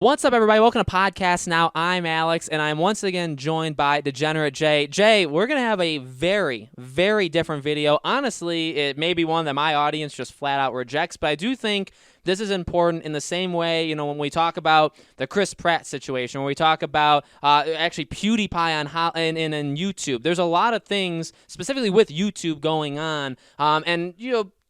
What's up, everybody? Welcome to Podcast Now. I'm Alex, and I'm once again joined by Degenerate Jay. Jay, we're going to have a very, very different video. Honestly, it may be one that my audience just flat out rejects, but I do think this is important in the same way, when we talk about the Chris Pratt situation, when we talk about actually PewDiePie in YouTube. There's a lot of things, specifically with YouTube, going on,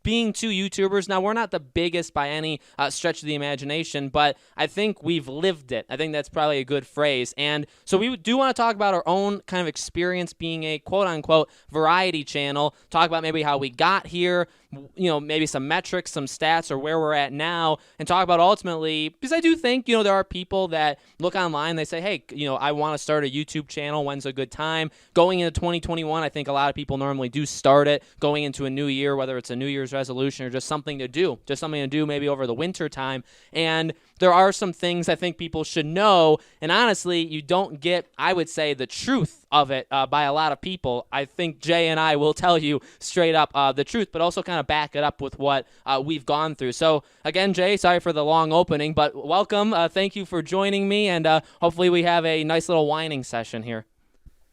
being two YouTubers. Now, we're not the biggest by any stretch of the imagination, but I think we've lived it. I think that's probably a good phrase. And so we do want to talk about our own kind of experience being a quote-unquote variety channel, talk about maybe how we got here, maybe some metrics, some stats, or where we're at now, and talk about ultimately, because I do think, there are people that look online, they say, hey, I want to start a YouTube channel. When's a good time? Going into 2021, I think a lot of people normally do start it going into a new year, whether it's a New Year's resolution or just something to do maybe over the winter time. And there are some things I think people should know, and honestly, you don't get, I would say, the truth of it by a lot of people. I think Jay and I will tell you straight up the truth, but also kind of back it up with what we've gone through. So again, Jay, sorry for the long opening, but welcome. Thank you for joining me, and hopefully we have a nice little whining session here.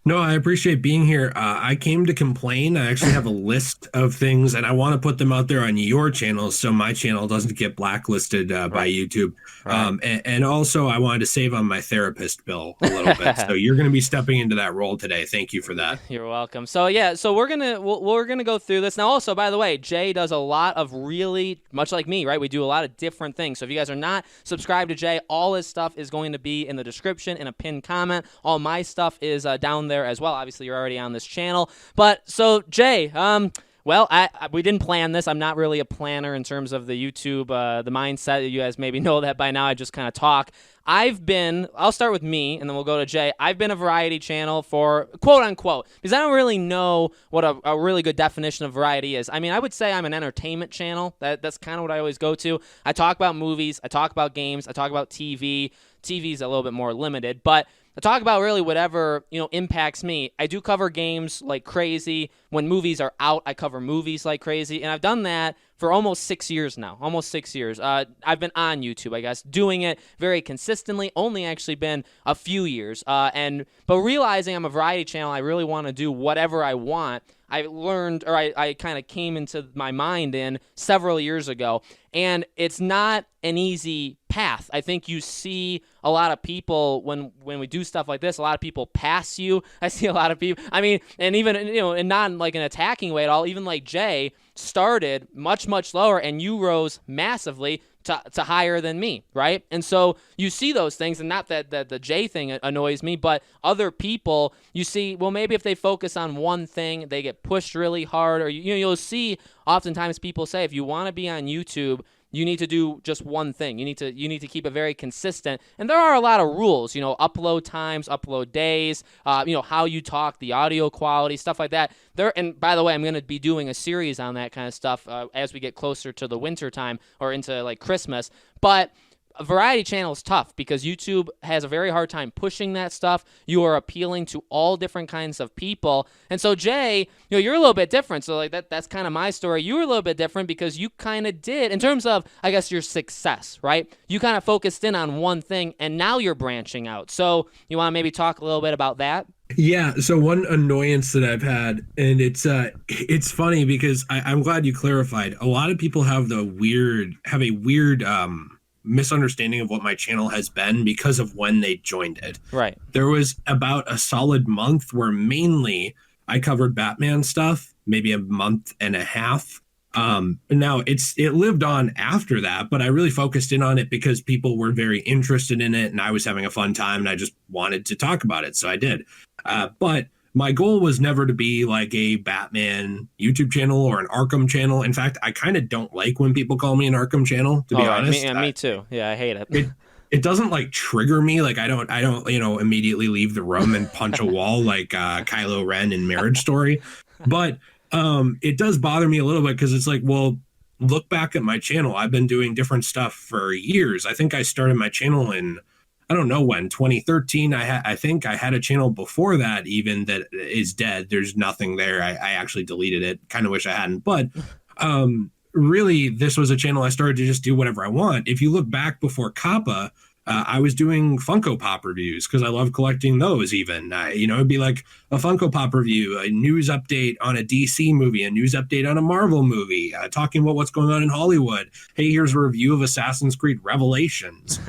No, I appreciate being here. I came to complain. I actually have a list of things, and I want to put them out there on your channel so my channel doesn't get blacklisted by YouTube. Right. And also, I wanted to save on my therapist bill a little bit. So you're going to be stepping into that role today. Thank you for that. You're welcome. So yeah, so we're gonna go through this now. Also, by the way, Jay does a lot of really much like me, right? We do a lot of different things. So if you guys are not subscribed to Jay, all his stuff is going to be in the description in a pinned comment. All my stuff is down there as well. Obviously, you're already on this channel. But so Jay, well, we didn't plan this. I'm not really a planner in terms of the YouTube, the mindset. You guys maybe know that by now. I just kind of talk. I'll start with me, and then we'll go to Jay. I've been a variety channel for quote-unquote, because I don't really know what a really good definition of variety is. I mean, I would say I'm an entertainment channel. That's kind of what I always go to. I talk about movies. I talk about games. I talk about TV. TV's a little bit more limited, but I talk about really whatever, impacts me. I do cover games like crazy. When movies are out, I cover movies like crazy. And I've done that for almost 6 years now. Almost 6 years. I've been on YouTube, I guess, doing it very consistently. Only actually been a few years. But realizing I'm a variety channel, I really want to do whatever I want. I learned, or I kind of came into my mind in several years ago, and it's not an easy path. I think you see a lot of people when we do stuff like this, a lot of people pass you. I see a lot of people, I mean, and even, and not in like an attacking way at all, even like Jay started much, much lower, and you rose massively to higher than me, right? And so you see those things, and not that the J thing annoys me, but other people, you see, well, maybe if they focus on one thing, they get pushed really hard, or you'll see oftentimes people say, if you want to be on YouTube, you need to do just one thing. You need to keep it very consistent. And there are a lot of rules, upload times, upload days, how you talk, the audio quality, stuff like that. And by the way, I'm going to be doing a series on that kind of stuff as we get closer to the winter time or into like Christmas. But a variety channel is tough because YouTube has a very hard time pushing that stuff. You are appealing to all different kinds of people. And so Jay, you're a little bit different. So like that's kind of my story. You were a little bit different because you kind of did, in terms of, I guess, your success, right? You kind of focused in on one thing, and now you're branching out. So you want to maybe talk a little bit about that? Yeah. So one annoyance that I've had, and it's funny because I'm glad you clarified. A lot of people have a weird misunderstanding of what my channel has been because of when they joined it. Right. There was about a solid month where mainly I covered Batman stuff, maybe a month and a half. Now it lived on after that, but I really focused in on it because people were very interested in it and I was having a fun time and I just wanted to talk about it. So I did. But my goal was never to be like a Batman YouTube channel or an Arkham channel. In fact, I kind of don't like when people call me an Arkham channel, to be honest. Me too. Yeah, I hate it. It doesn't like trigger me. Like I don't, immediately leave the room and punch a wall like Kylo Ren in Marriage Story. But it does bother me a little bit because it's like, well, look back at my channel. I've been doing different stuff for years. I think I started my channel in, I don't know when, 2013. I think I had a channel before that even that is dead. There's nothing there. I actually deleted it. Kind of wish I hadn't. But really, this was a channel I started to just do whatever I want. If you look back before Kappa, I was doing Funko Pop reviews because I love collecting those. Even it'd be like a Funko Pop review, a news update on a DC movie, a news update on a Marvel movie, talking about what's going on in Hollywood. Hey, here's a review of Assassin's Creed Revelations.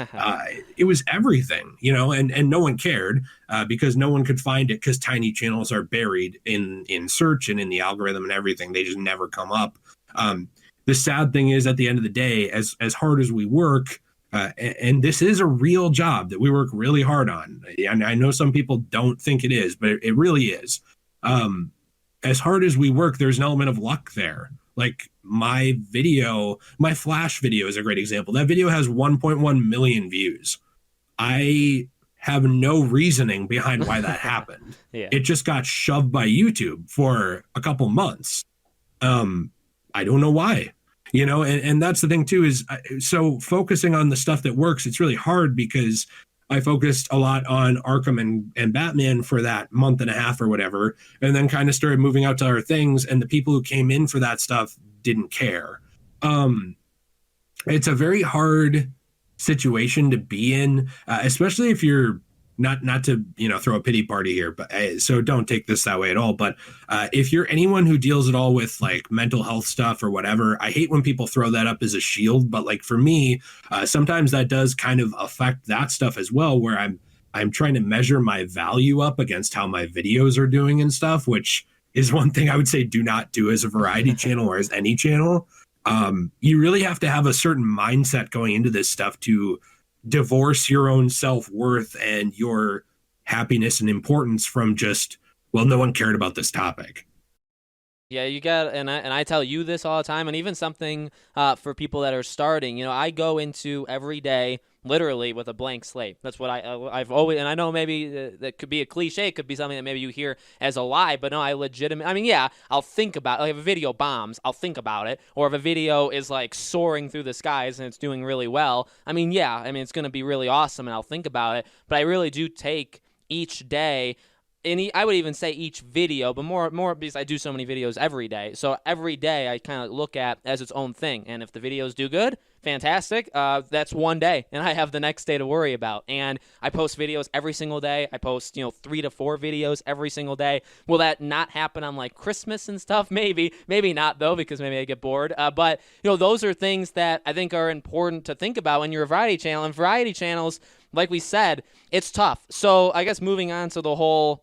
It was everything, and no one cared because no one could find it because tiny channels are buried in search and in the algorithm and everything. They just never come up. The sad thing is, at the end of the day, as hard as we work, and this is a real job that we work really hard on. And I know some people don't think it is, but it really is. As hard as we work, there's an element of luck there. Like my Flash video is a great example. That video has 1.1 million views. I have no reasoning behind why that happened. Yeah. It just got shoved by YouTube for a couple months. I don't know why. And that's the thing too, is so focusing on the stuff that works, it's really hard because I focused a lot on Arkham and Batman for that month and a half or whatever, and then kind of started moving out to other things, and the people who came in for that stuff didn't care. It's a very hard situation to be in, especially if you're not to throw a pity party here, but so don't take this that way at all. But if you're anyone who deals at all with like mental health stuff or whatever, I hate when people throw that up as a shield. But like for me, sometimes that does kind of affect that stuff as well, where I'm trying to measure my value up against how my videos are doing and stuff, which is one thing I would say do not do as a variety channel or as any channel. You really have to have a certain mindset going into this stuff to divorce your own self-worth and your happiness and importance from just, well, no one cared about this topic. Yeah, you got, and I tell you this all the time, and even something for people that are starting. I go into every day literally with a blank slate. That's what I've always, and I know maybe that could be a cliche, it could be something that maybe you hear as a lie, but no, I legitimately, I mean, yeah, I'll think about, like if a video bombs, I'll think about it, or if a video is like soaring through the skies and it's doing really well, I mean, yeah, I mean, it's going to be really awesome and I'll think about it, but I really do take each day. And I would even say each video, but more because I do so many videos every day. So every day I kind of look at as its own thing. And if the videos do good, fantastic. That's one day, and I have the next day to worry about. And I post videos every single day. I post 3 to 4 videos every single day. Will that not happen on like Christmas and stuff? Maybe not though, because maybe I get bored. But those are things that I think are important to think about when you're a variety channel. And variety channels, like we said, it's tough. So I guess moving on to the whole,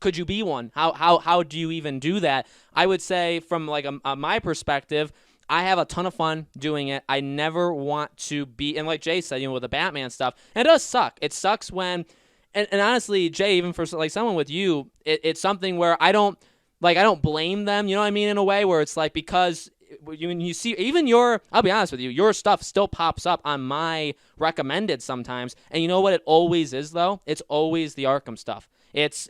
could you be one? How do you even do that? I would say from like my perspective, I have a ton of fun doing it. I never want to be, and like Jay said, with the Batman stuff, and it does suck. It sucks when, and honestly, Jay, even for like someone with you, it's something where I don't blame them. You know what I mean? In a way where it's like, because you see, even I'll be honest with you, your stuff still pops up on my recommended sometimes. And you know what it always is though? It's always the Arkham stuff. It's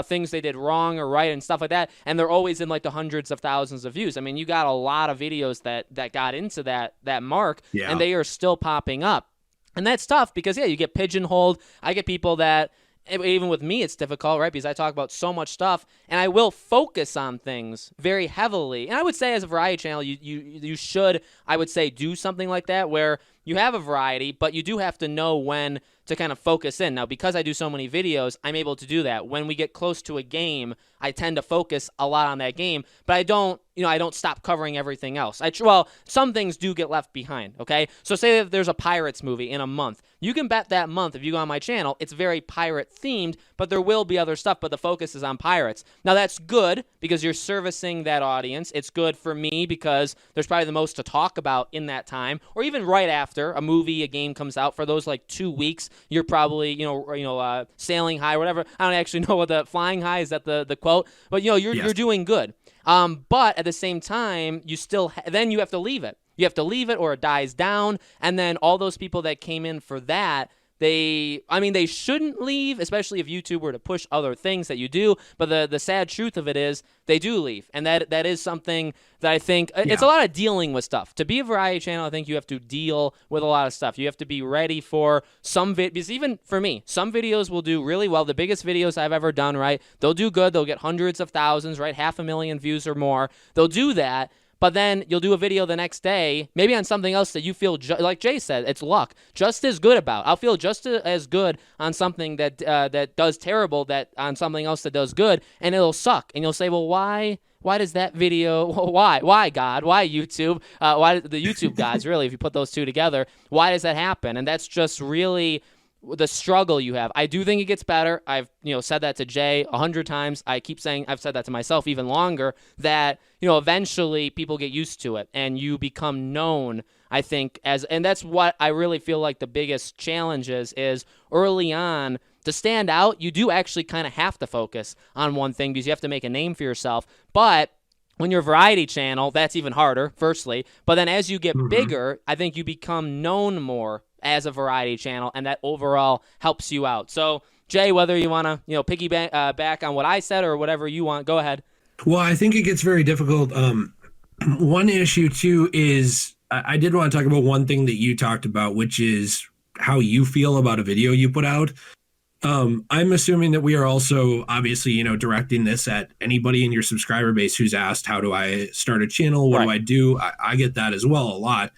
things they did wrong or right and stuff like that. And they're always in like the hundreds of thousands of views. I mean, you got a lot of videos that got into that mark, and they are still popping up. And that's tough because, yeah, you get pigeonholed. I get people that, even with me, it's difficult, right? Because I talk about so much stuff, and I will focus on things very heavily. And I would say as a variety channel, you should, I would say, do something like that where you have a variety, but you do have to know when to kind of focus in. Now, because I do so many videos, I'm able to do that. When we get close to a game, I tend to focus a lot on that game, but I don't stop covering everything else. Some things do get left behind, okay? So say that there's a Pirates movie in a month. You can bet that month, if you go on my channel, it's very pirate themed, but there will be other stuff, but the focus is on pirates. Now, that's good because you're servicing that audience. It's good for me because there's probably the most to talk about in that time, or even right after a movie, a game comes out. For those like 2 weeks, you're probably, sailing high, or whatever. I don't actually know what the flying high is, that the quote, but you're doing good. But at the same time, you still then you have to leave it. You have to leave it or it dies down. And then all those people that came in for that, they shouldn't leave, especially if YouTube were to push other things that you do. But the sad truth of it is they do leave. And that is something that I think it's a lot of dealing with stuff. To be a variety channel, I think you have to deal with a lot of stuff. You have to be ready for because even for me, some videos will do really well. The biggest videos I've ever done, right? They'll do good. They'll get hundreds of thousands, right? 500,000 views or more. They'll do that. but then you'll do a video the next day, maybe on something else that you feel, like Jay said, it's luck, just as good about. I'll feel just as good on something that that does terrible that on something else that does good, and it'll suck. And you'll say, well, why? Why does that video? Why God? Why YouTube? Why the YouTube gods? Really, if you put those two together, why does that happen? And that's just really the struggle you have. I do think it gets better. I've said that to Jay 100 times. I keep saying I've said that to myself even longer. That eventually people get used to it and you become known. I think and that's what I really feel like the biggest challenge is early on. To stand out, you do actually kind of have to focus on one thing because you have to make a name for yourself. But when you're a variety channel, that's even harder, firstly. But then as you get bigger, I think you become known more as a variety channel, and that overall helps you out. So, Jay, whether you want to piggyback back on what I said or whatever you want, go ahead. Well, I think it gets very difficult. One issue, too, is I did want to talk about one thing that you talked about, which is how you feel about a video you put out. I'm assuming that we are also obviously, directing this at anybody in your subscriber base who's asked, how do I start a channel? What do I do? I get that as well a lot.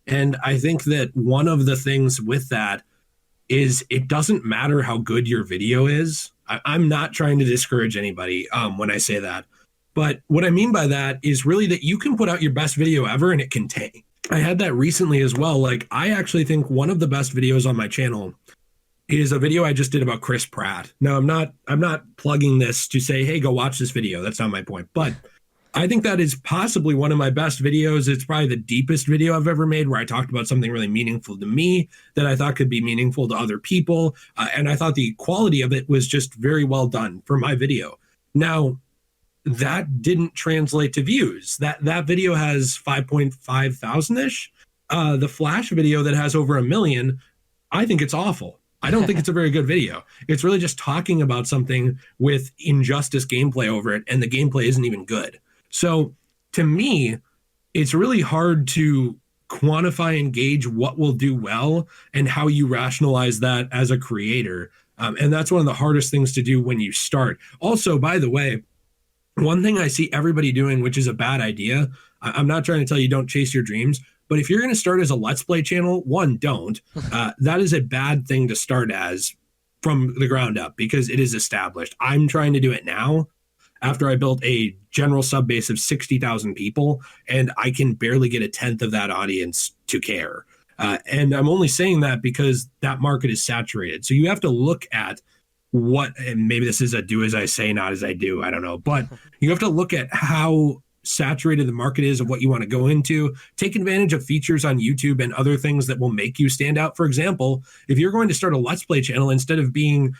And I think that one of the things with that is it doesn't matter how good your video is. I'm not trying to discourage anybody when I say that. But what I mean by that is really that you can put out your best video ever and it can tank. I had that recently as well. Like, I actually think one of the best videos on my channel is a video I just did about Chris Pratt. Now, I'm not plugging this to say, hey, go watch this video. That's not my point. But I think that is possibly one of my best videos. It's probably the deepest video I've ever made where I talked about something really meaningful to me that I thought could be meaningful to other people. And I thought the quality of it was just very well done for my video. Now, that didn't translate to views. That video has 5.5 thousand-ish. The Flash video that has over 1 million, I think it's awful. I don't think it's a very good video. It's really just talking about something with injustice gameplay over it, and the gameplay isn't even good. So to me, it's really hard to quantify and gauge what will do well and how you rationalize that as a creator. And that's one of the hardest things to do when you start. Also, by the way, one thing I see everybody doing, which is a bad idea, I'm not trying to tell you don't chase your dreams, but if you're going to start as a Let's Play channel, one, don't. That is a bad thing to start as from the ground up because it is established. I'm trying to do it now after I built a general sub base of 60,000 people, and I can barely get 1/10 of that audience to care. And I'm only saying that because that market is saturated. So you have to look at and maybe this is a do as I say, not as I do. I don't know. But you have to look at how saturated the market is of what you want to go into. Take advantage of features on YouTube and other things that will make you stand out. For example, if you're going to start a Let's Play channel, instead of playing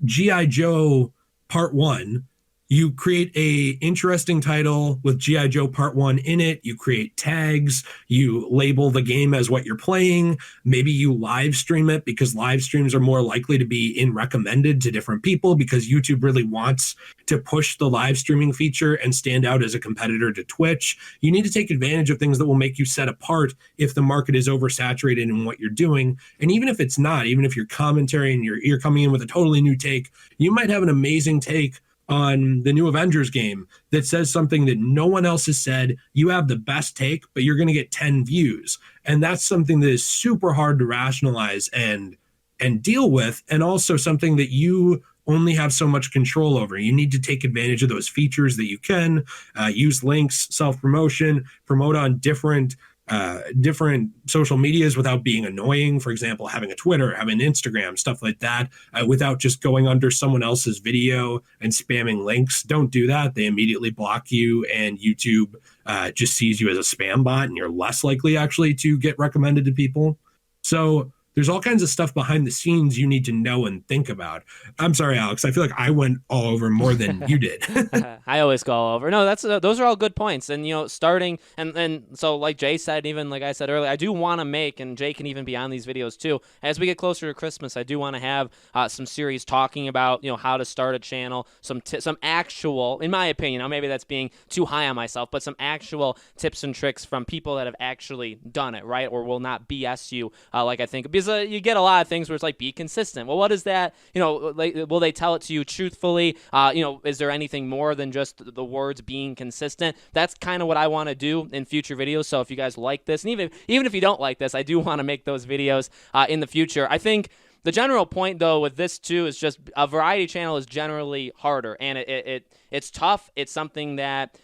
G.I. Joe Part 1, you create a interesting title with G.I. Joe Part 1 in it. You create tags. You label the game as what you're playing. Maybe you live stream it because live streams are more likely to be recommended to different people because YouTube really wants to push the live streaming feature and stand out as a competitor to Twitch. You need to take advantage of things that will make you set apart if the market is oversaturated in what you're doing. And even if it's not, even if you're commentary and you're coming in with a totally new take, you might have an amazing take on the new Avengers game that says something that no one else has said. You have the best take, but you're going to get 10 views. And that's something that is super hard to rationalize and deal with. And also something that you only have so much control over. You need to take advantage of those features that you can use links, self-promotion, promote on different social medias without being annoying. For example, having a Twitter, having Instagram, stuff like that, without just going under someone else's video and spamming links. Don't do that. They immediately block you, and YouTube just sees you as a spam bot, and you're less likely actually to get recommended to people. So there's all kinds of stuff behind the scenes you need to know and think about. I'm sorry, Alex. I feel like I went all over more than you did. I always go all over. No, those are all good points. And, starting, and so like Jay said, even like I said earlier, I do want to make, and Jay can even be on these videos too, as we get closer to Christmas, I do want to have some series talking about, how to start a channel, some actual, in my opinion, now maybe that's being too high on myself, but some actual tips and tricks from people that have actually done it, right? Or will not BS you like I think. Because because you get a lot of things where it's like, be consistent. Well, what is that? Like, will they tell it to you truthfully? Is there anything more than just the words being consistent? That's kind of what I want to do in future videos. So if you guys like this, and even if you don't like this, I do want to make those videos in the future. I think the general point, though, with this, too, is just a variety channel is generally harder, and it's tough. It's something that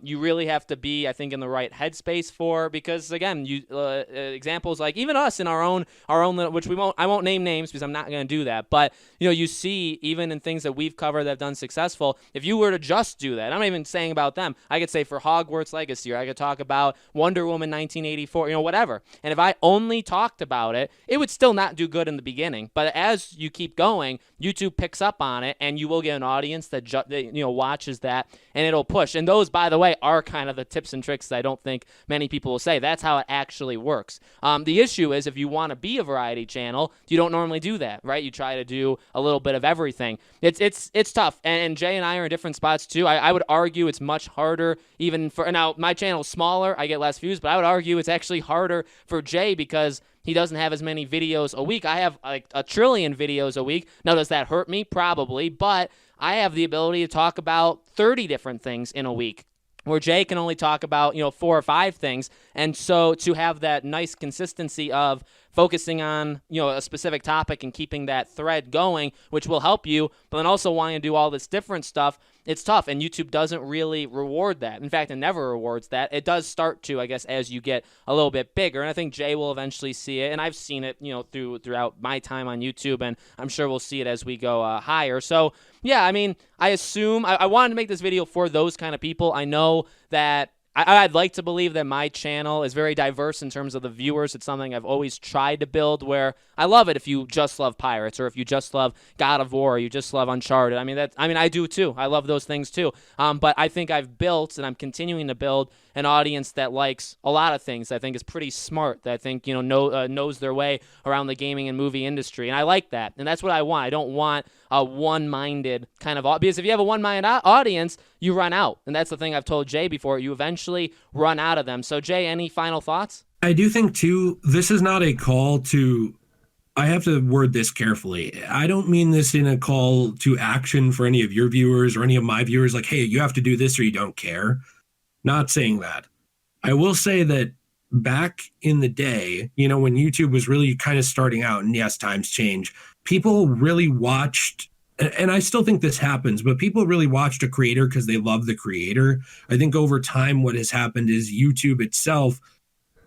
you really have to be, I think, in the right headspace for, because again, examples like even us in our own, which I won't name names because I'm not going to do that, but you see even in things that we've covered that have done successful, if you were to just do that, I'm not even saying about them. I could say for Hogwarts Legacy, or I could talk about Wonder Woman 1984, whatever. And if I only talked about it, it would still not do good in the beginning. But as you keep going, YouTube picks up on it, and you will get an audience that watches that, and it'll push. And those, by the way, are kind of the tips and tricks that I don't think many people will say. That's how it actually works. The issue is if you want to be a variety channel, you don't normally do that, right? You try to do a little bit of everything. It's tough, and Jay and I are in different spots too. I would argue it's much harder even for, now my channel's smaller, I get less views, but I would argue it's actually harder for Jay because he doesn't have as many videos a week. I have like 1 trillion videos a week. Now, does that hurt me? Probably, but I have the ability to talk about 30 different things in a week, where Jay can only talk about 4 or 5 things. And so to have that nice consistency of focusing on a specific topic and keeping that thread going, which will help you, but then also wanting to do all this different stuff, it's tough, and YouTube doesn't really reward that. In fact, it never rewards that. It does start to, I guess, as you get a little bit bigger, and I think Jay will eventually see it, and I've seen it throughout my time on YouTube, and I'm sure we'll see it as we go higher. So yeah, I mean, I assume I wanted to make this video for those kind of people. I know that I'd like to believe that my channel is very diverse in terms of the viewers. It's something I've always tried to build, where I love it if you just love Pirates, or if you just love God of War, or you just love Uncharted. I mean, I do too. I love those things too. But I think I've built, and I'm continuing to build, an audience that likes a lot of things. That I think is pretty smart. That I think knows their way around the gaming and movie industry, and I like that. And that's what I want. I don't want a one-minded kind of, because if you have a one-minded audience, you run out. And that's the thing I've told Jay before. You eventually run out of them. So Jay, any final thoughts? I do think too, this is not a call to, I have to word this carefully. I don't mean this in a call to action for any of your viewers or any of my viewers, like, hey, you have to do this or you don't care. Not saying that. I will say that back in the day, when YouTube was really kind of starting out, and yes, times change, people really watched, and I still think this happens, but people really watched a creator because they love the creator. I think over time, what has happened is YouTube itself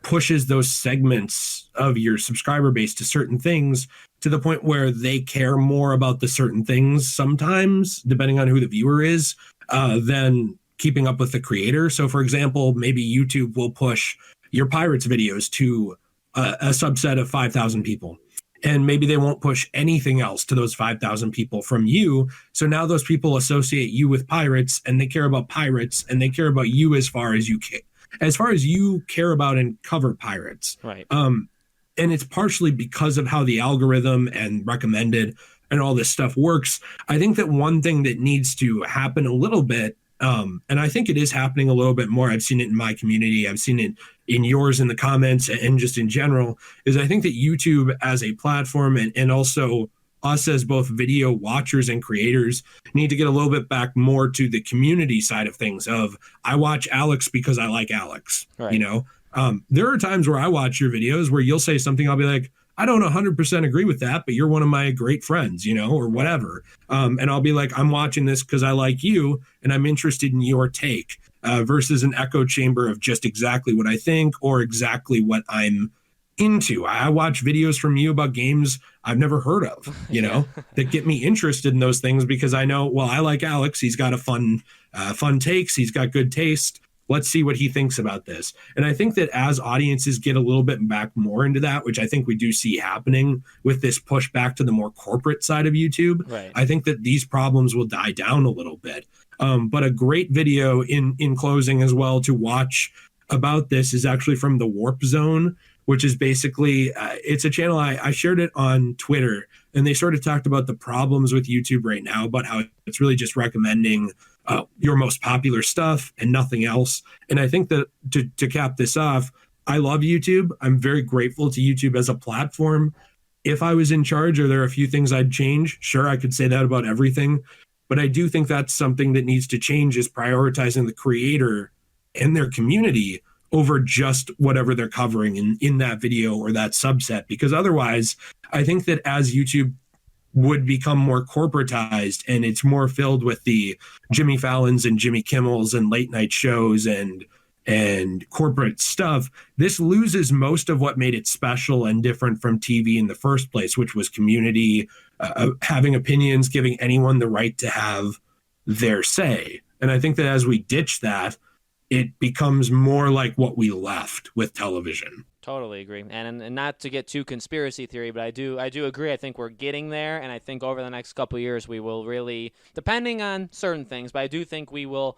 pushes those segments of your subscriber base to certain things, to the point where they care more about the certain things sometimes, depending on who the viewer is, than keeping up with the creator. So for example, maybe YouTube will push your Pirates videos to a subset of 5,000 people. And maybe they won't push anything else to those 5,000 people from you. So now those people associate you with Pirates, and they care about Pirates, and they care about you as far as you care about and cover Pirates. Right. And it's partially because of how the algorithm and recommended and all this stuff works. I think that one thing that needs to happen a little bit, and I think it is happening a little bit more, I've seen it in my community, I've seen it in yours in the comments, and just in general, is I think that YouTube as a platform, and also us as both video watchers and creators, need to get a little bit back more to the community side of things, of I watch Alex because I like Alex. Right. There are times where I watch your videos where you'll say something, I'll be like, I don't 100% agree with that, but you're one of my great friends, or whatever. And I'll be like, I'm watching this because I like you and I'm interested in your take, versus an echo chamber of just exactly what I think or exactly what I'm into. I watch videos from you about games I've never heard of, that get me interested in those things, because I know, well, I like Alex. He's got a fun takes. He's got good taste. Let's see what he thinks about this. And I think that as audiences get a little bit back more into that, which I think we do see happening with this push back to the more corporate side of YouTube, right, I think that these problems will die down a little bit. But a great video in closing as well to watch about this is actually from the Warp Zone, which is basically, it's a channel, I shared it on Twitter, and they sort of talked about the problems with YouTube right now, about how it's really just recommending your most popular stuff and nothing else. And I think that to cap this off, I love YouTube. I'm very grateful to YouTube as a platform, if I was in charge, are there a few things I'd change? Sure, I could say that about everything, but I do think that's something that needs to change, is prioritizing the creator and their community over just whatever they're covering in that video or that subset. Because otherwise, I think that as YouTube would become more corporatized and it's more filled with the Jimmy Fallons and Jimmy Kimmels and late night shows and corporate stuff, this loses most of what made it special and different from TV in the first place, which was community, having opinions, giving anyone the right to have their say. And I think that as we ditch that, it becomes more like what we left with television. Totally agree, and not to get too conspiracy theory, but I do agree. I think we're getting there, and I think over the next couple of years we will really, depending on certain things, but I do think we will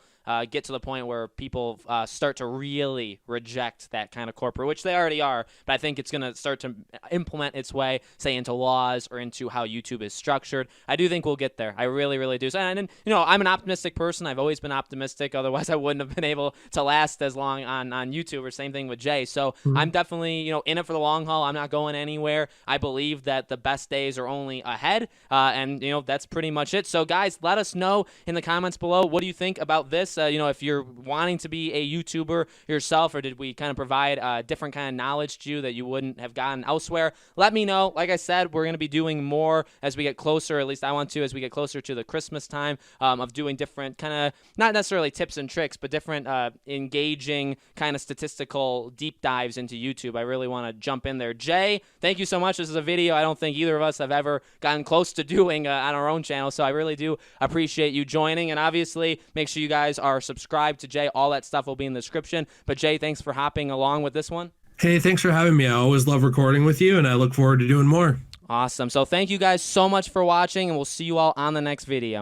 get to the point where people start to really reject that kind of corporate, which they already are, but I think it's going to start to implement its way, say, into laws or into how YouTube is structured. I do think we'll get there. I really, really do. And I'm an optimistic person. I've always been optimistic. Otherwise, I wouldn't have been able to last as long on YouTube, or same thing with Jay. So I'm definitely, in it for the long haul. I'm not going anywhere. I believe that the best days are only ahead, and that's pretty much it. So guys, let us know in the comments below, what do you think about this? If you're wanting to be a YouTuber yourself, or did we kind of provide different kind of knowledge to you that you wouldn't have gotten elsewhere? Let me know. Like I said, we're going to be doing more as we get closer, at least I want to, as we get closer to the Christmas time, of doing different kind of, not necessarily tips and tricks, but different engaging kind of statistical deep dives into YouTube. I really want to jump in there. Jay, thank you so much. This is a video I don't think either of us have ever gotten close to doing on our own channel, so I really do appreciate you joining. And obviously, make sure you guys are subscribed to Jay. All that stuff will be in the description. But Jay, thanks for hopping along with this one. Hey, thanks for having me. I always love recording with you, and I look forward to doing more. Awesome. So thank you guys so much for watching, and we'll see you all on the next video.